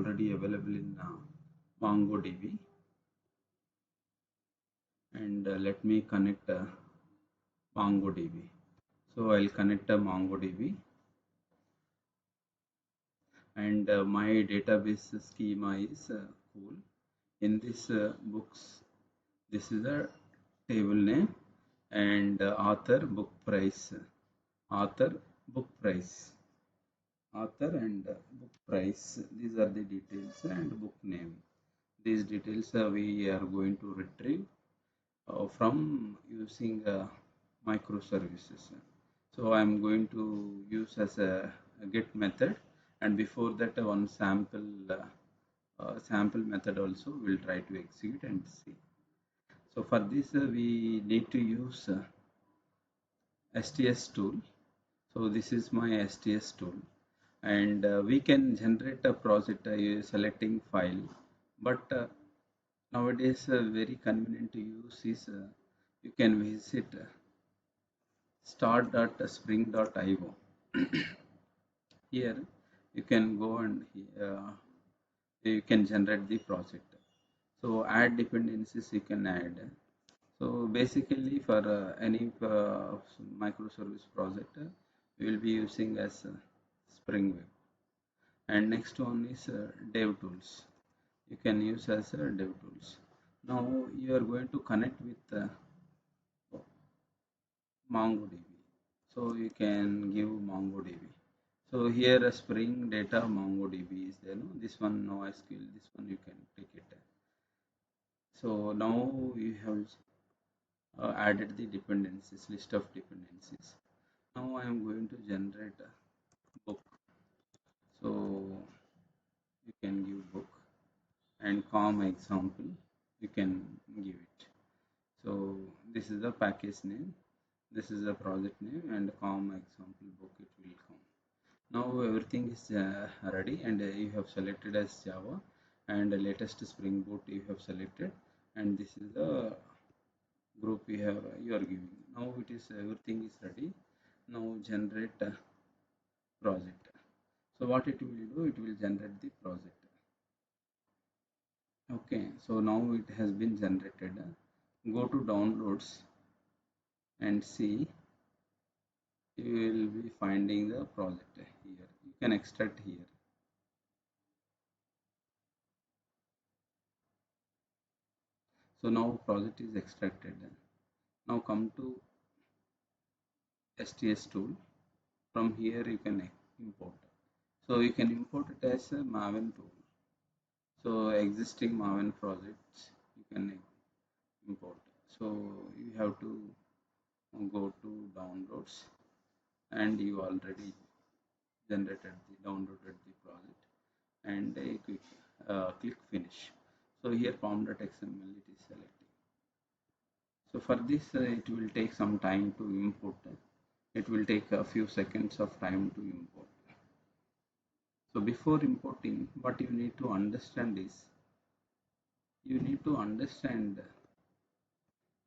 already available in MongoDB. And let me connect MongoDB. So I'll connect MongoDB, and my database schema is cool. In this books, this is the table name, and author, book price, author, book price, author and book price. These are the details, and book name. These details we are going to retrieve from using microservices. So I am going to use as a get method, and before that one sample method also will try to execute and see. So for this we need to use STS tool. So this is my STS tool, and we can generate a project selecting file, but nowadays very convenient to use is you can visit start.spring.io. Here you can go and you can generate the project. So add dependencies you can add. So basically for any microservice project we will be using as Spring Web. And next one is dev tools. You can use as dev tools. Now you are going to connect with MongoDB. So you can give MongoDB. So here a Spring Data MongoDB is there. No? This one NoSQL. This one you can take it. So now you have added the dependencies, list of dependencies. Now I am going to generate a book. So you can give book, and com example you can give it. So this is the package name, this is the project name, and com example book it will come. Now everything is ready, and you have selected as Java, and the latest Spring Boot you have selected, and this is the group you are giving. Now it is everything is ready. Now generate a project. So what it will do, it will generate the project. Okay, so now it has been generated. Go to downloads and see. You will be finding the project here. You can extract here. So now project is extracted. Now come to STS tool. From here you can import. So you can import it as a Maven tool. So existing Maven projects you can import. So you have to go to downloads, and you already downloaded the project, and click finish. So here pom.xml it is selecting. So for this it will take some time to import. It will take a few seconds of time to import. So before importing, what you need to understand is you need to understand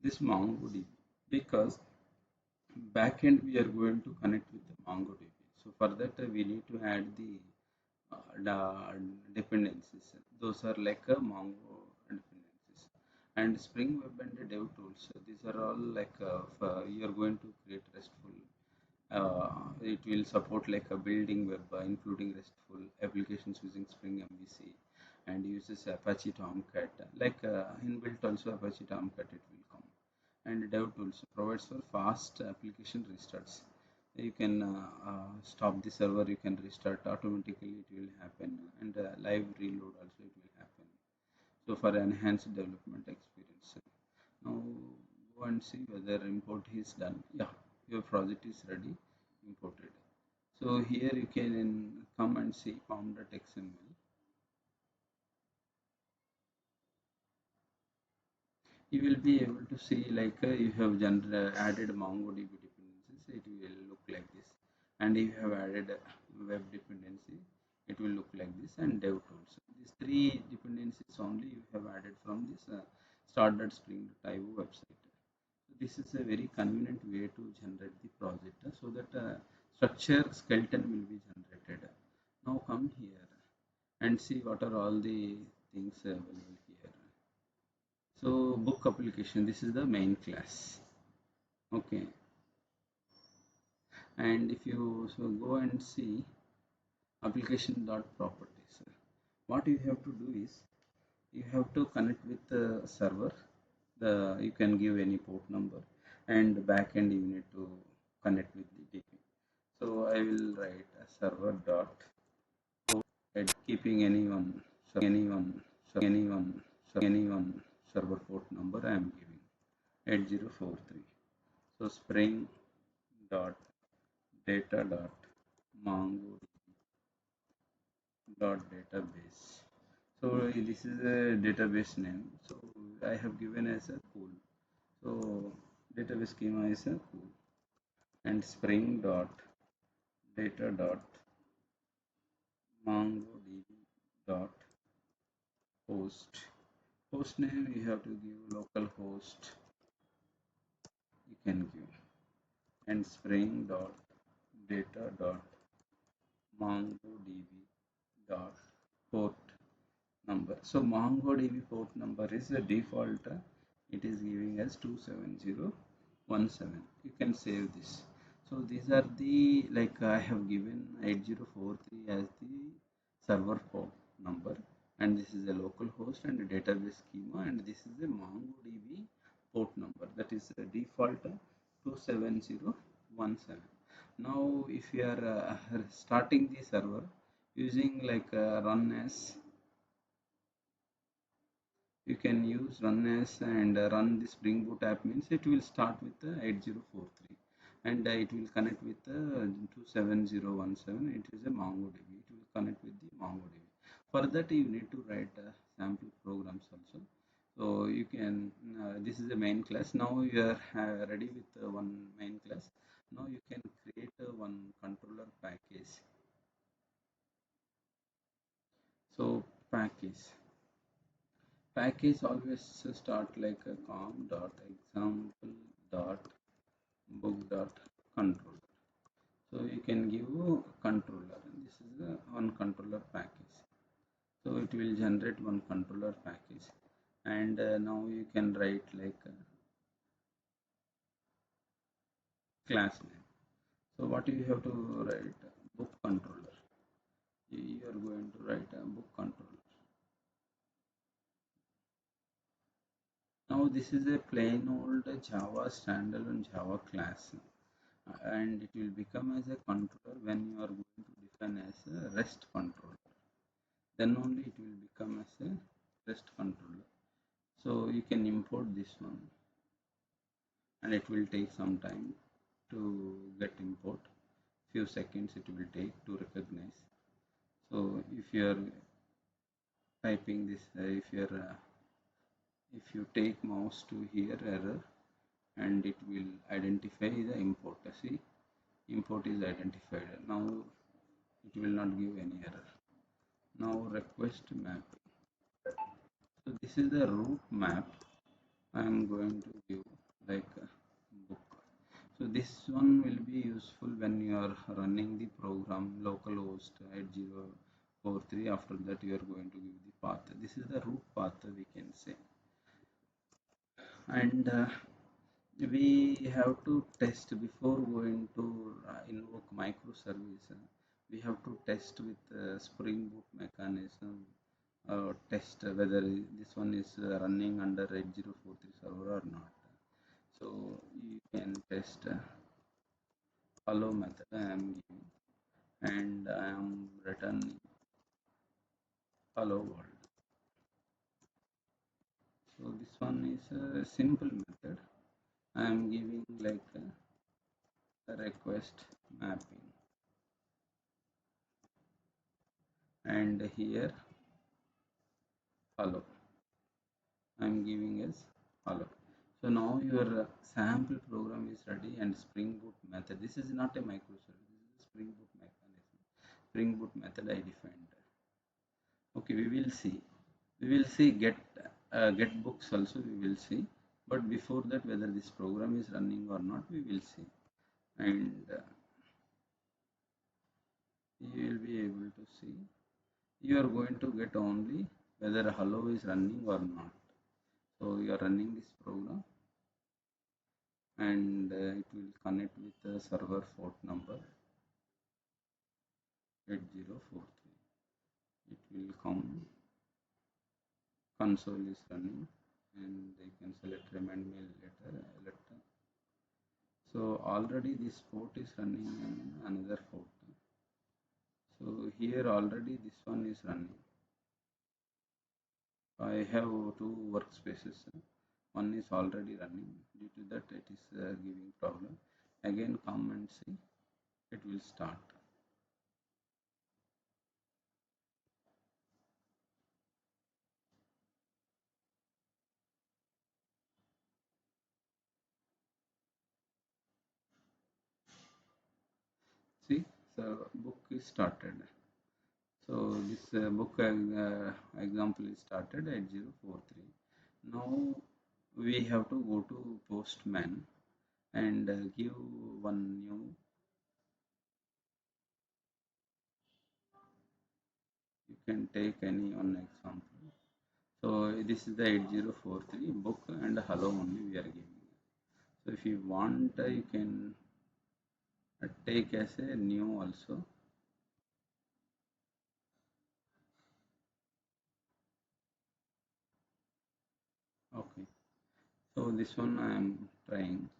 this MongoDB, because backend we are going to connect with the MongoDB. So for that we need to add the dependencies. Those are like a Mongo dependencies, and Spring Web and the dev tools. These are all like you are going to create RESTful. It will support like a building web, including RESTful applications using Spring MVC, and uses Apache Tomcat. Like inbuilt also Apache Tomcat it will come. And dev tools provides for fast application restarts. You can stop the server, you can restart automatically, it will happen, and live reload also it will happen. So for enhanced development experience. Now go and see whether import is done. Yeah, your project is ready, imported. So here you can come and see pom.xml. You will be able to see like you have added MongoDB dependencies, it will look like this, and if you have added web dependency it will look like this, and dev tools. These three dependencies only you have added from this start.spring.io website. So this is a very convenient way to generate the project, so that structure skeleton will be generated. Now come here and see what are all the things available here. So book application, this is the main class. Okay, and if you go and see application dot properties, what you have to do is you have to connect with the server. You can give any port number, and backend you need to connect with the DB. So I will write a server dot at keeping anyone server port number I am giving 8043. So spring dot data dot mongo dot database. So this is a database name. So I have given as a pool. So database schema is a pool, and spring dot data dot mongodb dot host. Host name you have to give local host, you can give, and spring dot data dot mongodb dot port number. So MongoDB port number is the default. It is giving us 27017. You can save this. So these are the, like I have given 8043 as the server port number, and this is a local host and a database schema, and this is a MongoDB port number, that is a default 27017. Now if you are starting the server using like run as, you can use run as and run the Spring Boot app, means it will start with 8043, and it will connect with 27017. It is a MongoDB. It will connect with the MongoDB. For that you need to write sample programs also. So you can, this is the main class. Now you are ready with one main class. Now you can create one controller package. So package always start like a com dot example dot book dot controller. So you can give controller, and this is the one controller package. So it will generate one controller package, and now you can write like a class name. So what you have to write, book controller. You are going to write a book controller. Now this is a plain old Java standalone Java class, and it will become as a controller when you are going to define as a REST controller. Then only it will become as a REST controller. So you can import this one, and it will take some time to get import. Few seconds it will take to recognize. So if you are typing this, if you take mouse to here error, and it will identify the import. See, import is identified. Now it will not give any error. Now request mapping. So this is the root map I am going to give, like a book. So this one will be useful when you are running the program localhost 8043. After that you are going to give the path. This is the root path, we can say. And we have to test before going to invoke microservice. We have to test with Spring Boot mechanism, test whether this one is running under 8043 server or not. So you can test hello method I am giving, and I am returning hello world. So this one is a simple method. I am giving like a request mapping, and here hello I am giving as hello. So now your sample program is ready, and Spring Boot method. This is not a microservice. This is a Spring Boot mechanism. Spring Boot method I defined. Okay, we will see. We will see get books also. We will see. But before that, whether this program is running or not, we will see, and you will be able to see. you are going to get only whether hello is running or not. So you are running this program, and it will connect with the server port number 8043. It will come, console is running, and you can select remind me later. So already this port is running in another port. So here already this one is running. I have two workspaces. One is already running. Due to that, it is giving problem. Again, come and see. It will start. See, so book is started. So this book example is started at 043. Now we have to go to Postman and give one new. You can take any one example. So this is the 8043 book and hello only we are giving. So if you want, you can take as a new also. Okay. So this one I am trying.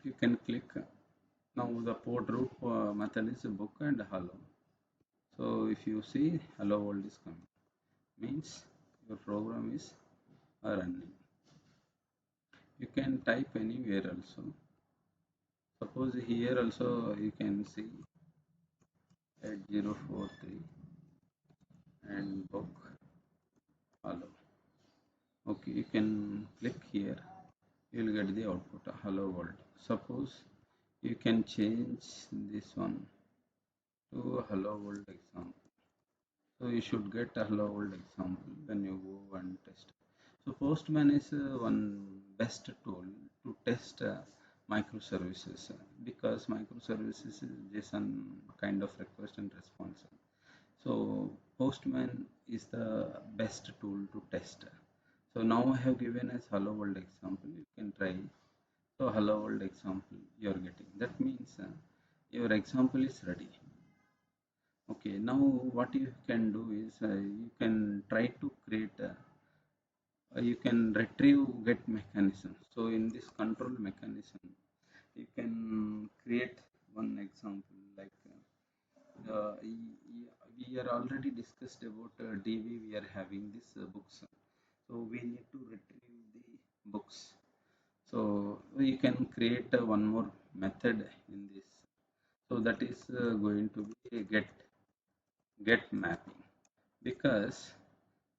You can click. Now the port root method is book and hello. So if you see hello world is coming, means your program is running. You can type anywhere also. Suppose here also you can see 8043 and book hello. Okay, you can click here. You will get the output hello world. Suppose you can change this one to hello world example. So you should get a hello world example when you go and test. So Postman is one best tool to test microservices because microservices is JSON kind of request and response. So Postman is the best tool to test. So now I have given as hello world example. You can try. So hello world example you are getting. That means your example is ready. Okay, now what you can do is you can try to create you can retrieve get mechanism. So in this control mechanism you can create one example like we are already discussed about DB. We are having this books, so we need to retrieve the books. So you can create one more method in this. So that is going to be a get mapping, because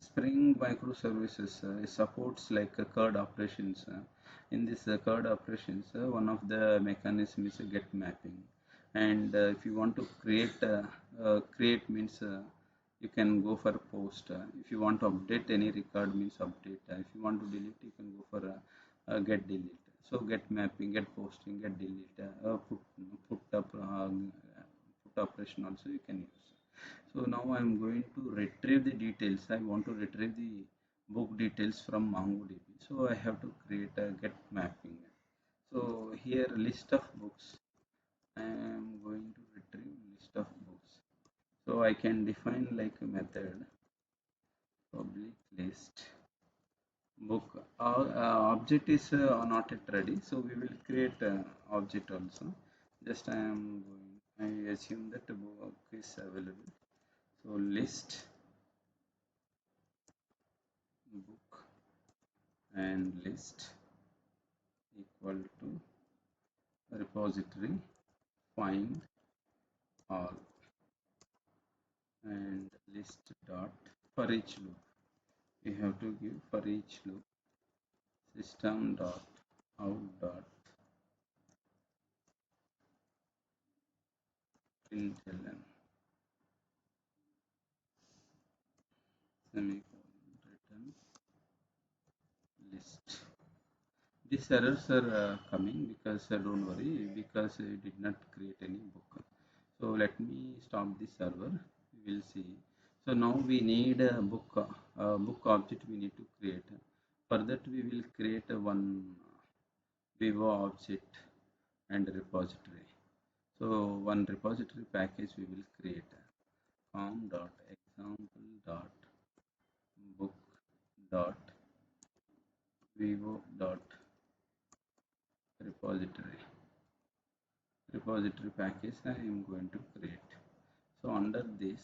Spring microservices supports like CURD operations. In this CURD operations, one of the mechanism is get mapping, and if you want to create means you can go for post. If you want to update any record means update. If you want to delete, you can go for get delete. So get mapping, get posting, get delete, put operation also you can use. So now I am going to retrieve the details. I want to retrieve the book details from Mongodb. So I have to create a get mapping. So here list of books. I am going to retrieve list of books. So I can define like a method public list book. Object is not yet ready. So we will create object also. Just I am going. I assume that the book is available. So list book and list equal to repository find all and list dot for each loop. You have to give for each loop system dot out dot println semicolon return list. These errors are coming because don't worry, because I did not create any book. So let me stop this server. We will see. So now we need a book object we need to create. For that we will create one Vivo object and repository. So one repository package we will create com.example.vivo.repository repository package I am going to create. So under this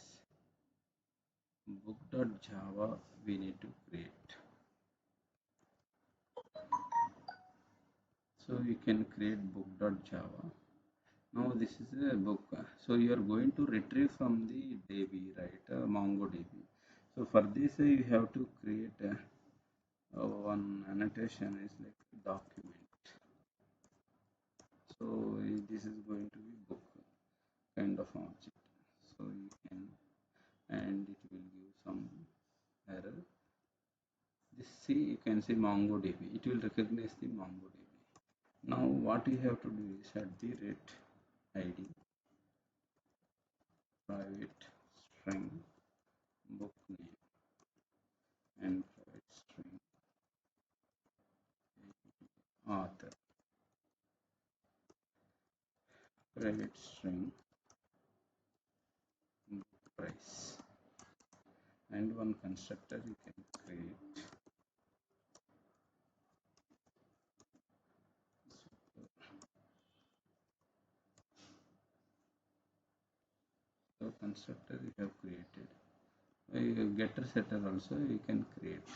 book.java we need to create. So you can create book.java. Now this is a book. So you are going to retrieve from the DB, right? MongoDB. So for this you have to create one annotation is like document. So this is going to be book kind of object. So you can, and it will give some error. This see, you can see MongoDB. It will recognize the MongoDB. Now what you have to do is at the rate ID private string book name and private string author, private string book price, and one constructor you can create. So constructor you have created. Getter setter also you can create.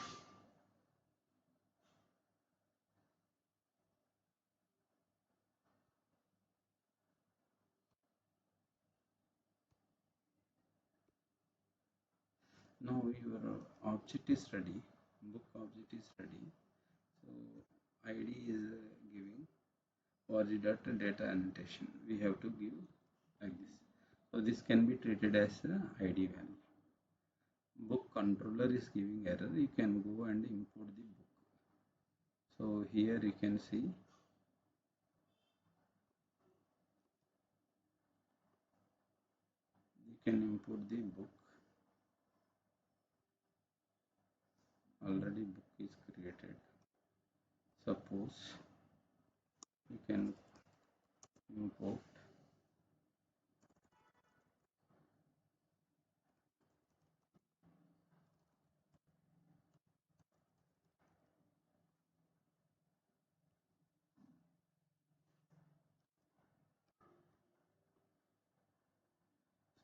Now your object is ready, book object is ready. So id is giving data annotation we have to give like this. So this can be treated as a id value. Book controller is giving error, you can go and import the book. So here you can see you can import the book. Already book is created. Suppose you can import.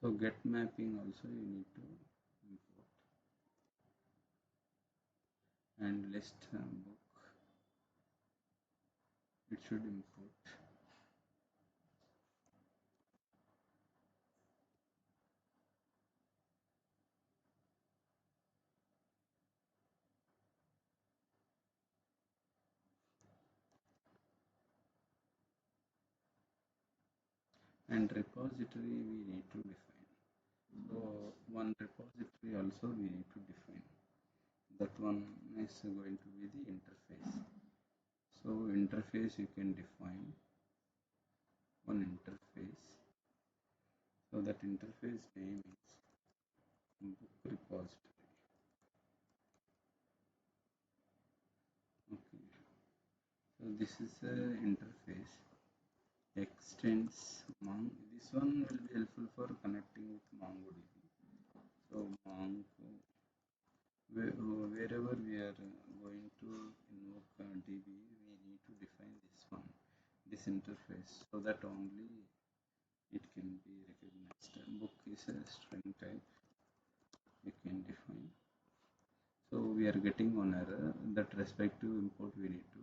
So get mapping also you need to import, and list book it should import. And repository we need to define. So one repository also we need to define. That one is going to be the interface. So interface you can define one interface. So that interface name is book repository. Okay. So this is a interface. Extends this one will be helpful for connecting with MongoDB. So wherever we are going to invoke DB, we need to define this one, this interface, so that only it can be recognized. Book is a string type, we can define. So we are getting one error, that respective import we need to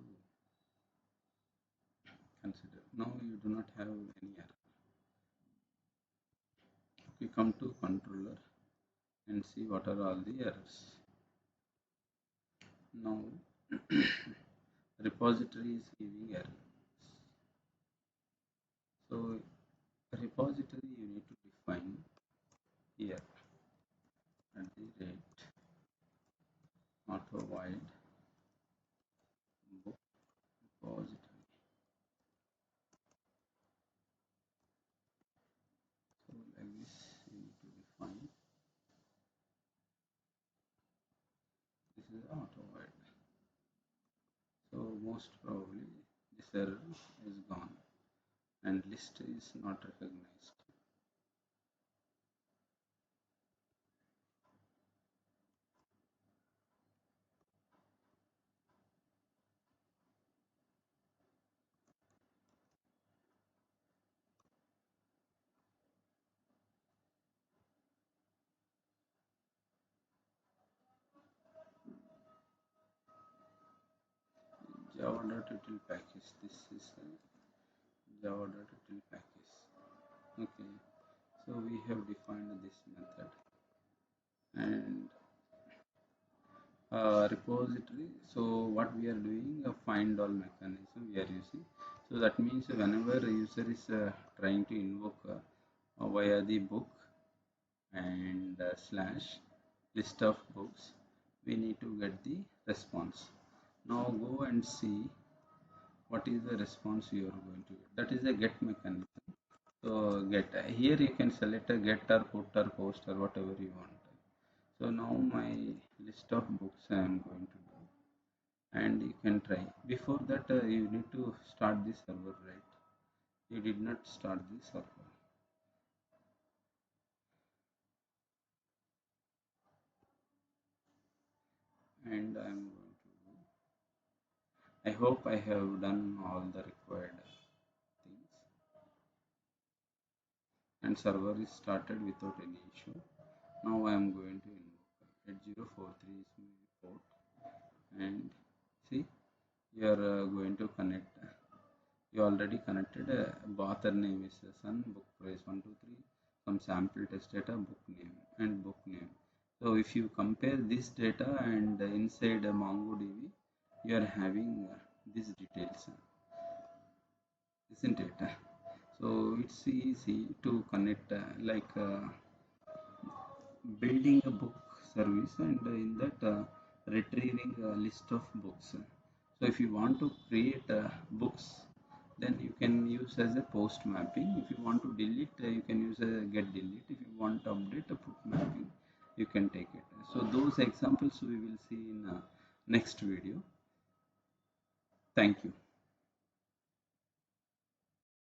consider. Now you do not have any error. We come to controller and see what are all the errors. Now repository is giving error. So repository you need to define here at the rate auto void book we need to define. This is auto void. So most probably this error is gone and list is not recognized. Java.util package. This is a Java.util package. Okay. So we have defined this method and repository. So what we are doing, a find all mechanism we are using. So that means whenever a user is trying to invoke via the book and slash list of books, we need to get the response. Now go and see what is the response you are going to get. That is a get mechanism. So get, here you can select a get or put or post or whatever you want. So now my list of books I am going to do, and you can try. Before that you need to start the server, right? You did not start the server, and I am going to do. I hope I have done all the required things, and server is started without any issue. Now I am going to invoke 8043 is my port, and see, you are going to connect. You already connected. Author name is Sun, book price 123, some sample test data, book name and book name. So if you compare this data and inside MongoDB, you are having these details, isn't it? So it's easy to connect, like building a book service, and in that retrieving a list of books. So if you want to create books, then you can use as a post mapping. If you want to delete, you can use a get delete. If you want to update a put mapping, you can take it. So those examples we will see in next video. Thank you.